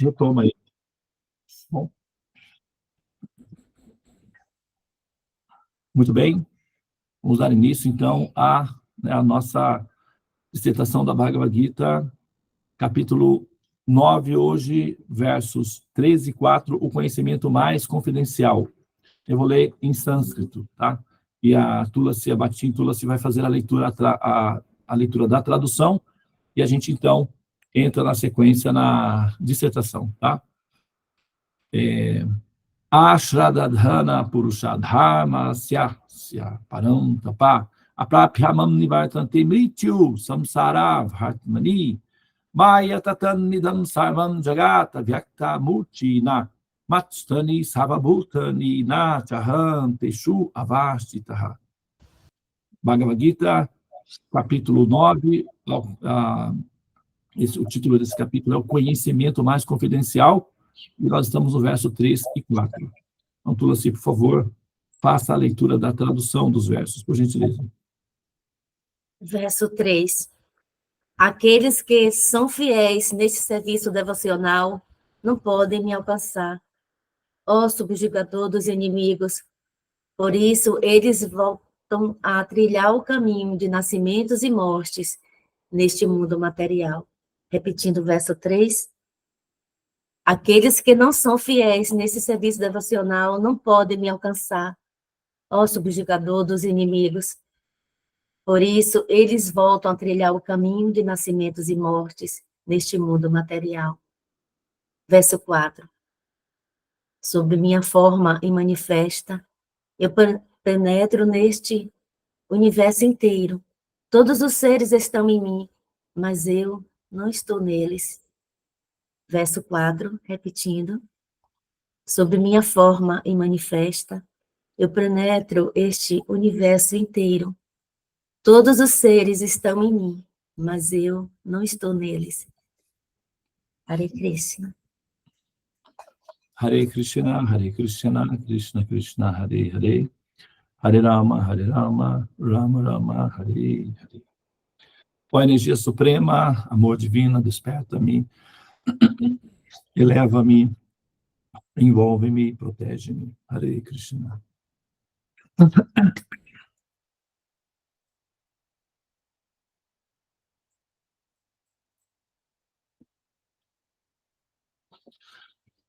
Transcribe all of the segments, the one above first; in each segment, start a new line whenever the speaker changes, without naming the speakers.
Retoma aí. Bom, muito bem. Vamos dar início, então, à nossa dissertação da Bhagavad Gita, capítulo 9, hoje, versos 13 e 4, o conhecimento mais confidencial. Eu vou ler em sânscrito, tá? E a Bhakti Tulasi vai fazer a leitura da tradução, e a gente, então, entra na sequência na dissertação, tá? Ashradadhana Purushadharma Sya Param Tapa Apraphyamam Nivartante Mrityu Samsara Bhartmani Maya Tatan Nidam Sarvam Jagata Vyakta Murtina Matstani Savabhutani Nachaham Teshu Avastitaha. Bhagavad Gita, capítulo 9, o título desse capítulo é o conhecimento mais confidencial, e nós estamos no verso 3 e 4. Então, Tulasi, por favor, faça a leitura da tradução dos versos, por gentileza.
Verso 3. Aqueles que são fiéis neste serviço devocional não podem me alcançar, ó subjugador dos inimigos. Por isso, eles voltam a trilhar o caminho de nascimentos e mortes neste mundo material. Repetindo o verso 3. Aqueles que não são fiéis nesse serviço devocional não podem me alcançar, ó subjugador dos inimigos. Por isso, eles voltam a trilhar o caminho de nascimentos e mortes neste mundo material. Verso 4. Sob minha forma e manifesta, eu penetro neste universo inteiro. Todos os seres estão em mim, mas eu não estou neles. Verso 4, repetindo. Sob minha forma e manifesta, eu penetro este universo inteiro. Todos os seres estão em mim, mas eu não estou neles. Hare Krishna.
Hare Krishna, Krishna Krishna, Hare Hare, Hare Rama, Rama Rama, Hare Hare. Ó energia suprema, amor divino, desperta-me, eleva-me, envolve-me, protege-me. Hare Krishna.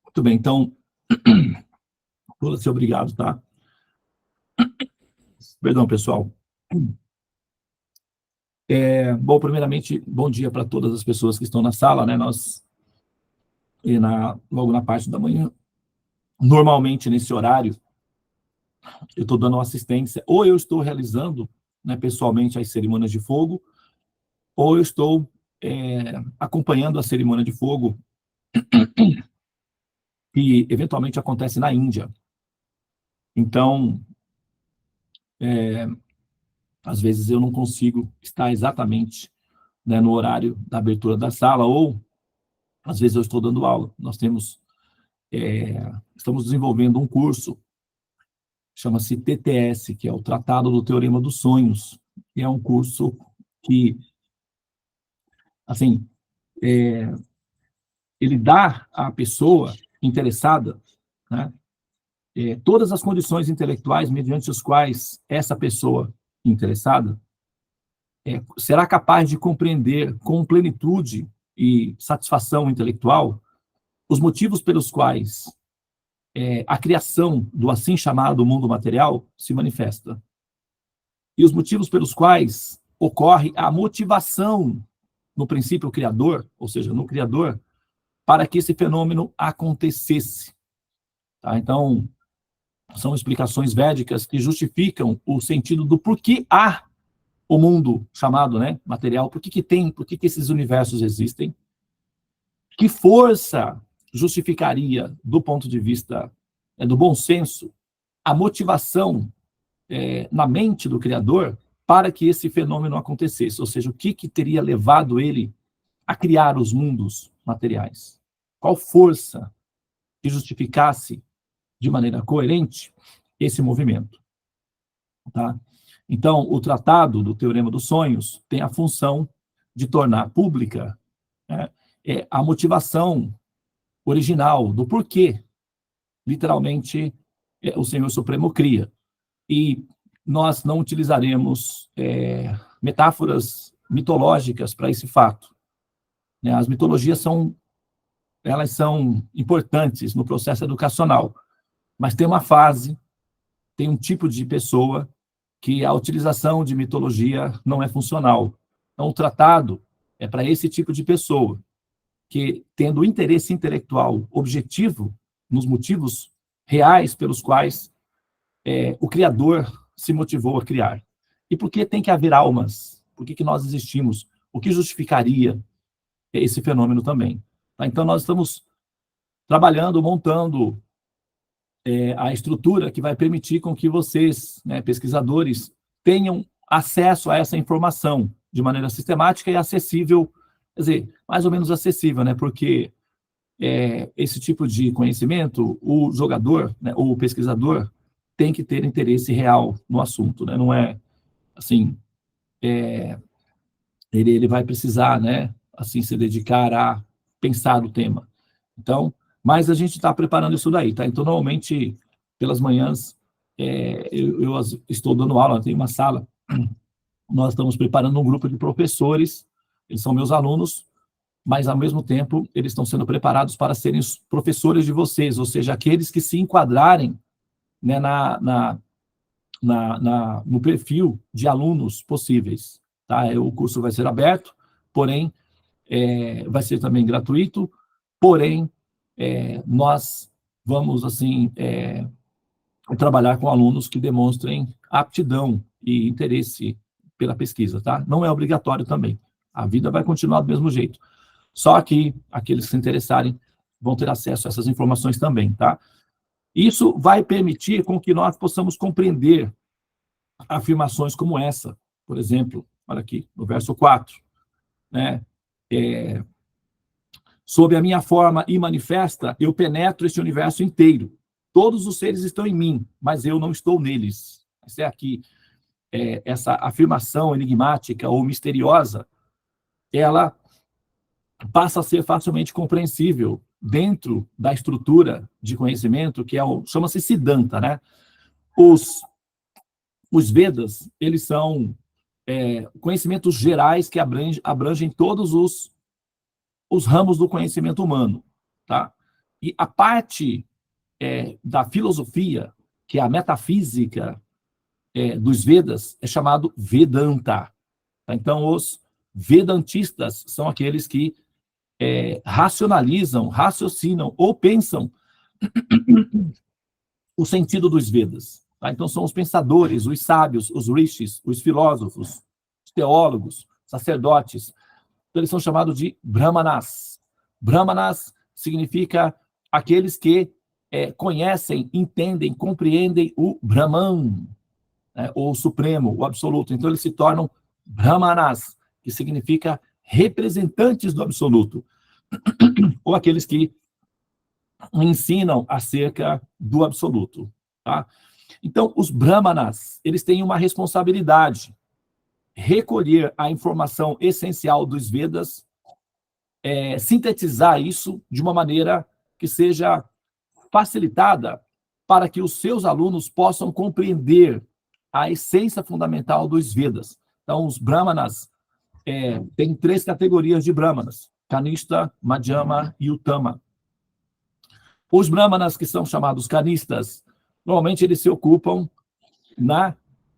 Muito bem, então, Tulasi, obrigado, tá? Perdão, pessoal. Bom, primeiramente, bom dia para todas as pessoas que estão na sala, né? Logo na parte da manhã, normalmente nesse horário, eu estou dando assistência, ou eu estou realizando, né, pessoalmente as cerimônias de fogo, ou eu estou acompanhando a cerimônia de fogo que eventualmente acontece na Índia. Então, às vezes eu não consigo estar exatamente, né, no horário da abertura da sala, ou às vezes eu estou dando aula. Nós estamos desenvolvendo um curso, chama-se TTS, que é o Tratado do Teorema dos Sonhos, e é um curso que, assim, ele dá à pessoa interessada, né, todas as condições intelectuais mediante as quais essa pessoa interessada será capaz de compreender com plenitude e satisfação intelectual os motivos pelos quais a criação do assim chamado mundo material se manifesta. E os motivos pelos quais ocorre a motivação no princípio criador, ou seja, no criador, para que esse fenômeno acontecesse. Tá? Então, são explicações védicas que justificam o sentido do porquê há o mundo chamado, né, material, por que esses universos existem, que força justificaria, do ponto de vista do bom senso, a motivação na mente do Criador para que esse fenômeno acontecesse, ou seja, o que teria levado ele a criar os mundos materiais. Qual força que justificasse de maneira coerente esse movimento. Tá? Então, o Tratado do Teorema dos Sonhos tem a função de tornar pública, né, a motivação original, do porquê, literalmente, o Senhor Supremo cria. E nós não utilizaremos metáforas mitológicas para esse fato, né? As mitologias elas são importantes no processo educacional, mas tem uma fase, tem um tipo de pessoa que a utilização de mitologia não é funcional. Então, o tratado é para esse tipo de pessoa, que, tendo interesse intelectual objetivo nos motivos reais pelos quais o Criador se motivou a criar. E por que tem que haver almas? Por que nós existimos? O que justificaria esse fenômeno também? Tá? Então, nós estamos trabalhando, montando a estrutura que vai permitir com que vocês, né, pesquisadores, tenham acesso a essa informação de maneira sistemática e acessível, quer dizer, mais ou menos acessível, né, porque esse tipo de conhecimento, o jogador, né, ou o pesquisador, tem que ter interesse real no assunto, né, não é, assim, ele vai precisar, né, assim, se dedicar a pensar o tema. Então, mas a gente está preparando isso daí, tá? Então, normalmente, pelas manhãs, eu estou dando aula, tem uma sala, nós estamos preparando um grupo de professores, eles são meus alunos, mas, ao mesmo tempo, eles estão sendo preparados para serem os professores de vocês, ou seja, aqueles que se enquadrarem, né, no perfil de alunos possíveis, tá? O curso vai ser aberto, porém, vai ser também gratuito, porém, nós vamos, assim, trabalhar com alunos que demonstrem aptidão e interesse pela pesquisa, tá? Não é obrigatório também. A vida vai continuar do mesmo jeito. Só que aqueles que se interessarem vão ter acesso a essas informações também, tá? Isso vai permitir com que nós possamos compreender afirmações como essa. Por exemplo, olha aqui, no verso 4, né? Sob a minha forma imanifesta, eu penetro este universo inteiro. Todos os seres estão em mim, mas eu não estou neles. Essa é aqui, essa afirmação enigmática ou misteriosa, ela passa a ser facilmente compreensível dentro da estrutura de conhecimento que chama-se Siddhanta, né? Os Vedas, eles são conhecimentos gerais que abrangem todos os ramos do conhecimento humano, tá? E a parte da filosofia, que é a metafísica dos Vedas, é chamado Vedanta. Tá? Então, os vedantistas são aqueles que raciocinam ou pensam o sentido dos Vedas. Tá? Então, são os pensadores, os sábios, os rishis, os filósofos, os teólogos, sacerdotes. Então, eles são chamados de brahmanas. Brahmanas significa aqueles que conhecem, entendem, compreendem o Brahman, né, o Supremo, o Absoluto. Então, eles se tornam brahmanas, que significa representantes do Absoluto, ou aqueles que ensinam acerca do Absoluto. Tá? Então, os brahmanas, eles têm uma responsabilidade: recolher a informação essencial dos Vedas, sintetizar isso de uma maneira que seja facilitada para que os seus alunos possam compreender a essência fundamental dos Vedas. Então, os brahmanas, tem 3 categorias de brahmanas: Kanishta, Madhyama e Uttama. Os brahmanas, que são chamados kanistas, normalmente eles se ocupam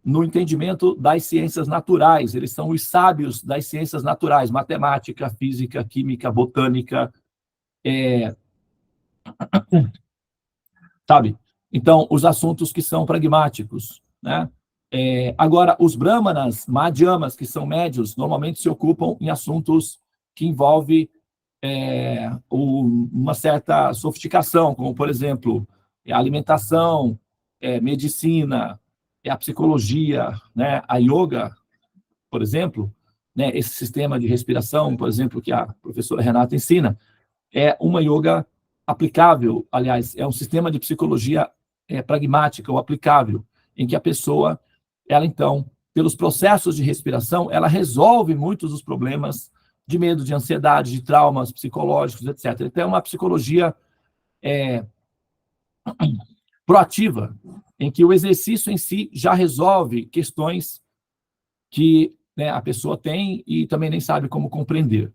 no entendimento das ciências naturais. Eles são os sábios das ciências naturais: matemática, física, química, botânica, sabe? Então, os assuntos que são pragmáticos, né? Agora, os brahmanas, madhyamas, que são médios, normalmente se ocupam em assuntos que envolvem uma certa sofisticação, como, por exemplo, a alimentação, medicina, a psicologia, né? A yoga, por exemplo, né? Esse sistema de respiração, por exemplo, que a professora Renata ensina, é uma yoga aplicável, aliás, é um sistema de psicologia pragmática ou aplicável, em que a pessoa, ela então, pelos processos de respiração, ela resolve muitos dos problemas de medo, de ansiedade, de traumas psicológicos, etc. Então, é uma psicologia proativa, em que o exercício em si já resolve questões que, né, a pessoa tem e também nem sabe como compreender.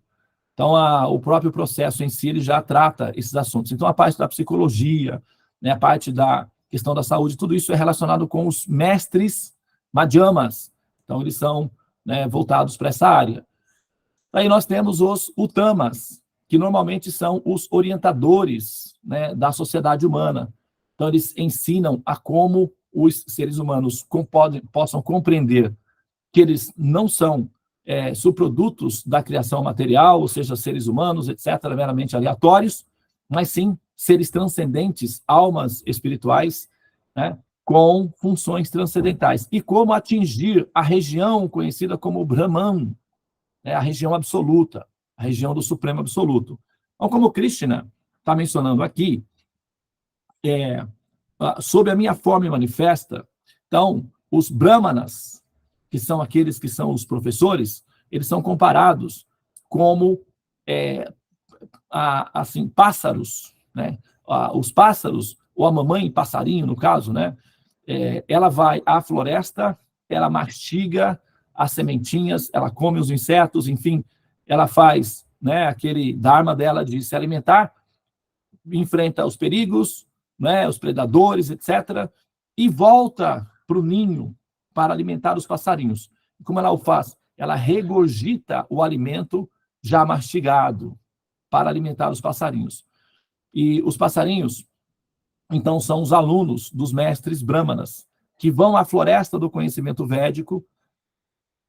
Então, o próprio processo em si, ele já trata esses assuntos. Então, a parte da psicologia, né, a parte da questão da saúde, tudo isso é relacionado com os mestres madhyamas. Então, eles são, né, voltados para essa área. Aí nós temos os utamas, que normalmente são os orientadores, né, da sociedade humana. Então, eles ensinam a como os seres humanos possam compreender que eles não são subprodutos da criação material, ou seja, seres humanos, etc., meramente aleatórios, mas sim seres transcendentes, almas espirituais, né, com funções transcendentais. E como atingir a região conhecida como Brahman, né, a região absoluta, a região do Supremo Absoluto. Então, como Krishna está mencionando aqui, sob a minha forma manifesta, então, os Brahmanas, que são aqueles que são os professores, eles são comparados como assim, pássaros, né? Os pássaros, ou a mamãe passarinho, no caso, né? Ela vai à floresta, ela mastiga as sementinhas, ela come os insetos, enfim, ela faz, né, aquele dharma dela de se alimentar, enfrenta os perigos, né, os predadores, etc., e volta para o ninho para alimentar os passarinhos. E como ela o faz? Ela regurgita o alimento já mastigado para alimentar os passarinhos. E os passarinhos, então, são os alunos dos mestres brahmanas, que vão à floresta do conhecimento védico,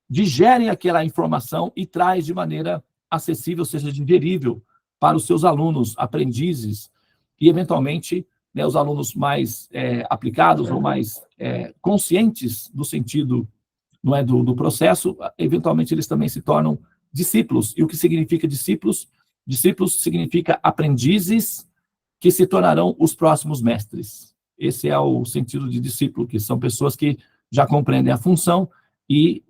digerem aquela informação e traz de maneira acessível, ou seja, digerível, para os seus alunos, aprendizes, e, eventualmente, né, os alunos mais aplicados ou mais conscientes do sentido, não é, do processo, eventualmente eles também se tornam discípulos. E o que significa discípulos? Discípulos significa aprendizes que se tornarão os próximos mestres. Esse é o sentido de discípulo, que são pessoas que já compreendem a função e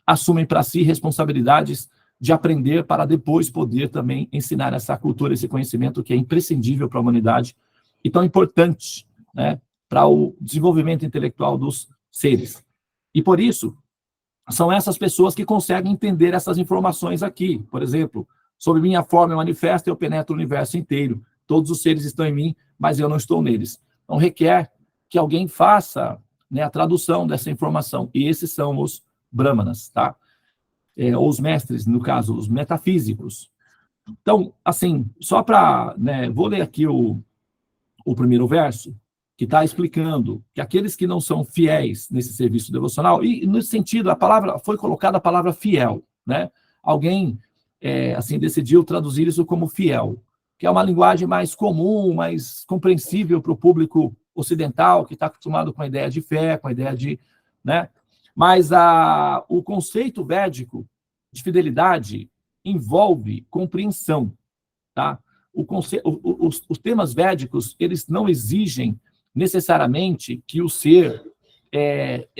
assumem para si responsabilidades de aprender para depois poder também ensinar essa cultura, esse conhecimento que é imprescindível para a humanidade e tão importante, né, para o desenvolvimento intelectual dos seres. E por isso, são essas pessoas que conseguem entender essas informações aqui. Por exemplo, sob minha forma manifesta, eu penetro o universo inteiro. Todos os seres estão em mim, mas eu não estou neles. Então, requer que alguém faça, né, a tradução dessa informação. E esses são os brahmanas, tá? Ou os mestres, no caso, os metafísicos. Então, assim, só para, né, vou ler aqui o primeiro verso, que está explicando que aqueles que não são fiéis nesse serviço devocional, e no sentido, foi colocada a palavra fiel, né? Alguém, assim, decidiu traduzir isso como fiel, que é uma linguagem mais comum, mais compreensível para o público ocidental, que está acostumado com a ideia de fé, com a ideia de, né? Mas o conceito védico de fidelidade envolve compreensão, tá? Os temas védicos, eles não exigem necessariamente que o ser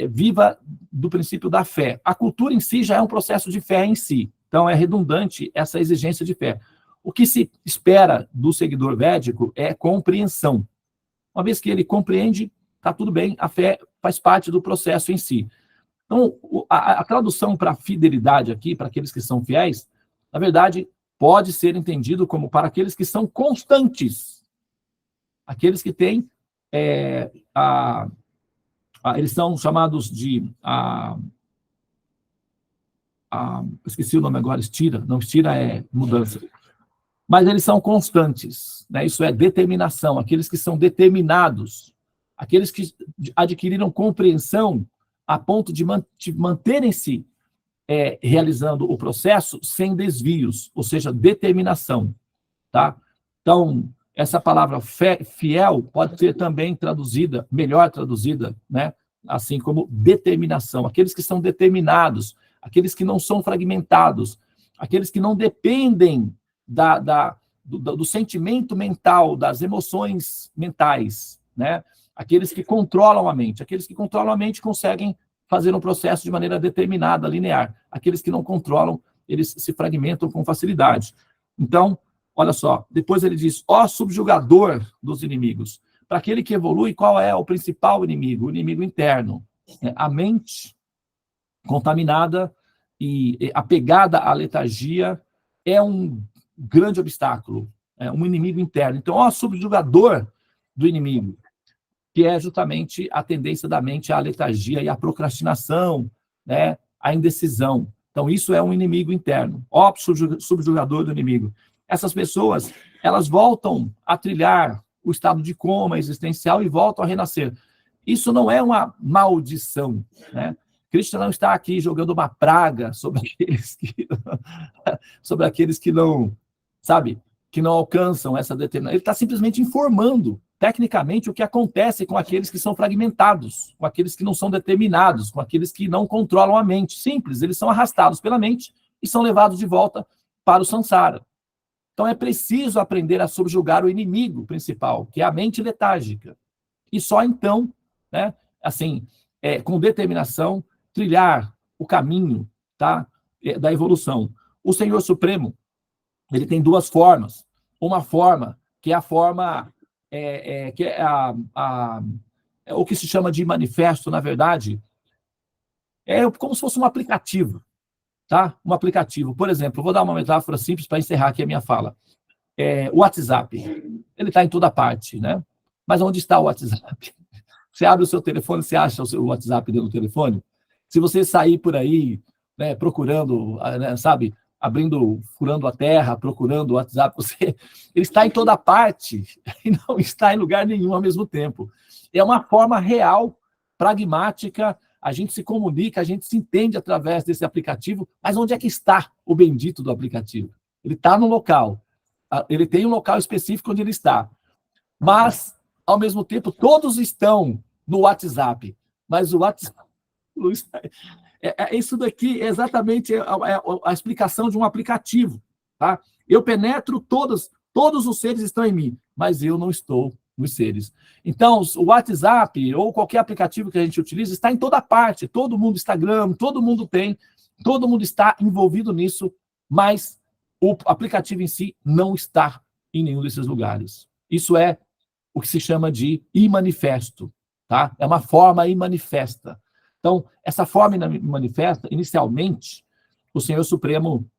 viva do princípio da fé. A cultura em si já é um processo de fé em si, então é redundante essa exigência de fé. O que se espera do seguidor védico é compreensão. Uma vez que ele compreende, está tudo bem, a fé faz parte do processo em si. Então, a tradução para fidelidade aqui, para aqueles que são fiéis, na verdade, pode ser entendido como para aqueles que são constantes. Aqueles que têm, eles são chamados de, esqueci o nome agora, estira. Não, estira é mudança. Mas eles são constantes, né? Isso é determinação, aqueles que são determinados, aqueles que adquiriram compreensão a ponto de manterem-se realizando o processo sem desvios, ou seja, determinação, tá? Então, essa palavra fiel pode ser também traduzida, melhor traduzida, né? Assim como determinação, aqueles que são determinados, aqueles que não são fragmentados, aqueles que não dependem do sentimento mental, das emoções mentais, né? Aqueles que controlam a mente. Aqueles que controlam a mente conseguem fazer um processo de maneira determinada, linear. Aqueles que não controlam eles se fragmentam com facilidade. Então, olha só, depois ele diz, ó subjugador dos inimigos. Para aquele que evolui, qual é o principal inimigo? O inimigo interno. A mente contaminada e apegada à letargia é um grande obstáculo, é um inimigo interno. Então, ó subjugador do inimigo, que é justamente a tendência da mente à letargia e à procrastinação, né, à indecisão. Então, isso é um inimigo interno. Ó subjugador do inimigo. Essas pessoas, elas voltam a trilhar o estado de coma existencial e voltam a renascer. Isso não é uma maldição, né? Cristo não está aqui jogando uma praga sobre aqueles que não, sabe, que não alcançam essa determinação. Ele está simplesmente informando, tecnicamente, o que acontece com aqueles que são fragmentados, com aqueles que não são determinados, com aqueles que não controlam a mente. Simples, eles são arrastados pela mente e são levados de volta para o samsara. Então é preciso aprender a subjugar o inimigo principal, que é a mente letárgica. E só então, né, assim, com determinação, trilhar o caminho, tá, da evolução. O Senhor Supremo, ele tem duas formas. Uma forma que é a forma que é o que se chama de manifesto, na verdade, é como se fosse um aplicativo, tá? Um aplicativo. Por exemplo, vou dar uma metáfora simples para encerrar aqui a minha fala. O WhatsApp, ele está em toda parte, né? Mas onde está o WhatsApp? Você abre o seu telefone, você acha o seu WhatsApp dentro do telefone? Se você sair por aí, né, procurando, né, sabe, furando a terra, procurando o WhatsApp, ele está em toda parte e não está em lugar nenhum ao mesmo tempo. É uma forma real, pragmática, a gente se comunica, a gente se entende através desse aplicativo, mas onde é que está o bendito do aplicativo? Ele está no local, ele tem um local específico onde ele está, mas, ao mesmo tempo, todos estão no WhatsApp, mas o WhatsApp não está... Isso daqui é exatamente a explicação de um aplicativo, tá? Eu penetro todos os seres estão em mim, mas eu não estou nos seres. Então, o WhatsApp ou qualquer aplicativo que a gente utiliza está em toda parte, todo mundo, Instagram, todo mundo tem, todo mundo está envolvido nisso, mas o aplicativo em si não está em nenhum desses lugares. Isso é o que se chama de imanifesto, tá? É uma forma imanifesta. Então, essa forma manifesta, inicialmente, o Senhor Supremo,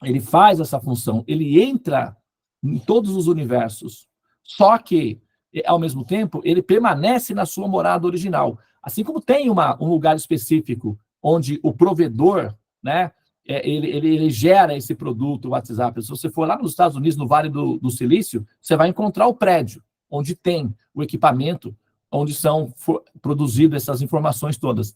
ele faz essa função, ele entra em todos os universos, só que, ao mesmo tempo, ele permanece na sua morada original. Assim como tem um lugar específico onde o provedor, né, ele gera esse produto, o WhatsApp. Se você for lá nos Estados Unidos, no Vale do Silício, você vai encontrar o prédio onde tem o equipamento, onde são produzidas essas informações todas.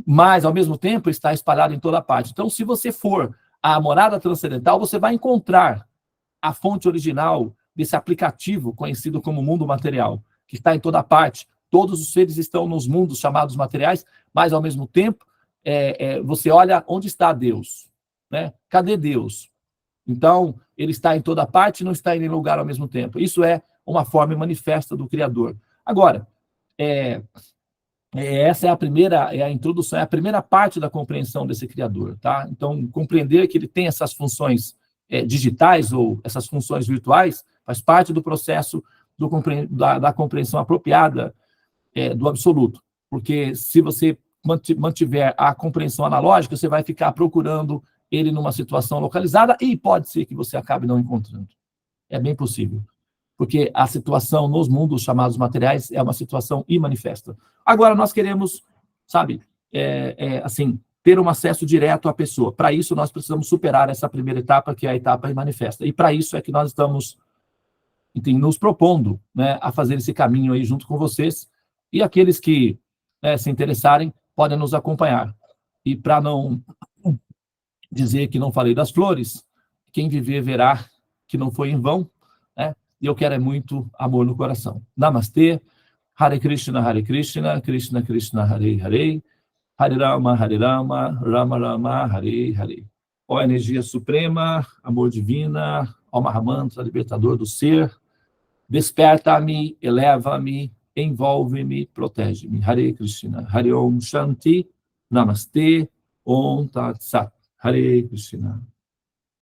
Mas, ao mesmo tempo, está espalhado em toda parte. Então, se você for à morada transcendental, você vai encontrar a fonte original desse aplicativo conhecido como mundo material, que está em toda parte. Todos os seres estão nos mundos chamados materiais, mas, ao mesmo tempo, você olha onde está Deus, né? Cadê Deus? Então, ele está em toda parte e não está em nenhum lugar ao mesmo tempo. Isso é uma forma manifesta do Criador. Agora, essa é a introdução, é a primeira parte da compreensão desse Criador, tá? Então, compreender que ele tem essas funções digitais ou essas funções virtuais faz parte do processo da compreensão apropriada do absoluto. Porque se você mantiver a compreensão analógica, você vai ficar procurando ele numa situação localizada e pode ser que você acabe não encontrando. É bem possível. Porque a situação nos mundos chamados materiais é uma situação imanifesta. Agora, nós queremos, sabe, assim, ter um acesso direto à pessoa. Para isso, nós precisamos superar essa primeira etapa, que é a etapa imanifesta. E para isso é que nós estamos nos propondo, né, a fazer esse caminho aí junto com vocês. E aqueles que se interessarem, podem nos acompanhar. E para não dizer que não falei das flores, quem viver verá que não foi em vão, né? E eu quero muito amor no coração. Namastê, Hare Krishna, Krishna Krishna, Hare Hare, Hare Rama, Rama Rama, Hare Hare. Ó energia suprema, amor divina, ó Mahamantra, libertador do ser, desperta-me, eleva-me, envolve-me, protege-me. Hare Krishna, Hare Om Shanti, Namastê, Om Tat Sat. Hare Krishna.